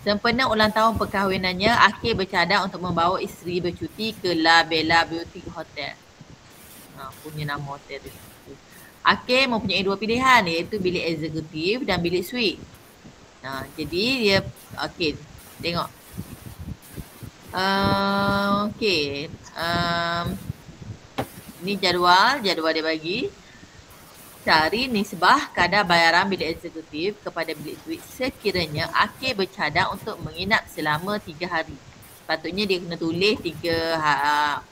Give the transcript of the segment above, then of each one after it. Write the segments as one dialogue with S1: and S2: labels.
S1: Sempena ulang tahun perkahwinannya, Akil bercadang untuk membawa isteri bercuti ke La Bella Boutique Hotel. Punya nama hotel tu. Akil mempunyai dua pilihan, iaitu bilik eksekutif dan bilik suite. Jadi dia, okey, tengok. Okey. Ni jadual dia bagi. Cari nisbah kadar bayaran bilik eksekutif kepada bilik suite sekiranya Akil bercadang untuk menginap selama 3 hari. Sepatutnya dia kena tulis 4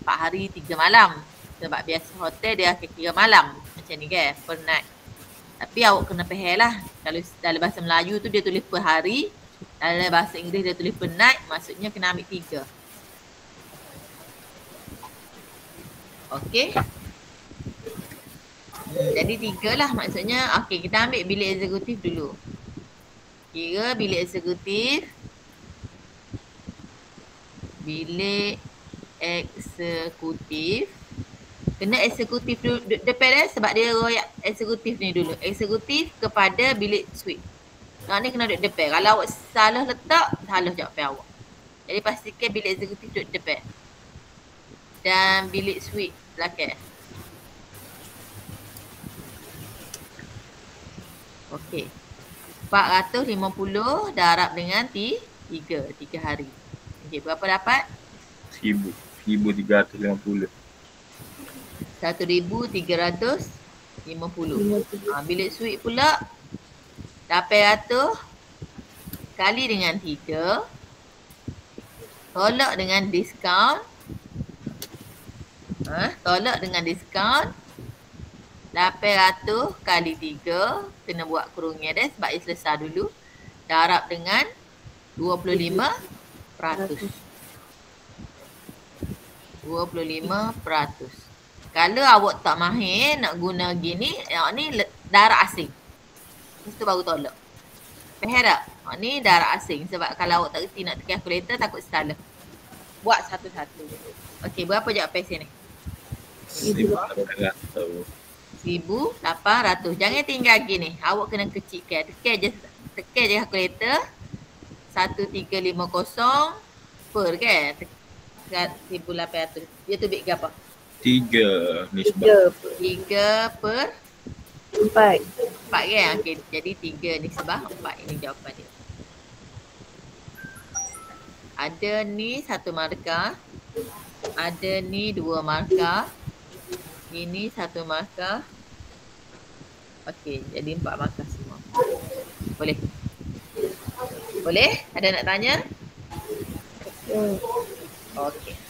S1: hari 3 malam. Sebab biasa hotel dia akan 3 malam. Macam ni kan, per night. Tapi awak kena faham lah. Kalau dalam bahasa Melayu tu dia tulis per hari. Dalam bahasa Inggeris dia tulis per night. Maksudnya kena ambil 3. Okey. Jadi 3 lah maksudnya. Okey, kita ambil bilik eksekutif dulu. Kira bilik eksekutif. Bilik eksekutif. Kena eksekutif dulu depan dia sebab dia royak eksekutif ni dulu. Eksekutif kepada bilik suite. Ni kena duduk depan. Kalau awak salah letak, salah jawapan awak. Jadi pastikan bilik eksekutif duduk depan. Dan bilik suite belakang. Okey. 450 darab dengan 3 hari. Okey, berapa dapat?
S2: 1,350.
S1: 1,350. Bilik suite pula 800 kali dengan 3. Tolak dengan diskaun. Tolak dengan diskaun. 800 kali 3. Kena buat kurungnya dah sebab dia selesai dulu. Darab dengan 25%. 25%. Kalau awak tak mahir nak guna gini, ni darab asing. Itu baru tolak. Faham tak? Ni darab asing sebab kalau awak tak kerti nak tekan kalkulator takut salah. Buat satu-satu. Okey, berapa jawapan sini? 1,800. Jangan tinggal gini. Awak kena kecilkan. Tekan je kalkulator. 1350 per kan? 1,800. Dia tu bit ke apa?
S2: 3 nisbah.
S1: 3 per
S3: 4.
S1: 4 kan? Okey, jadi 3 nisbah 4. Ini jawapan dia. Ada ni 1 markah. Ada ni 2 markah. Ini 1 markah. Okey, jadi 4 markah semua. Boleh? Boleh? Ada nak tanya? Okey.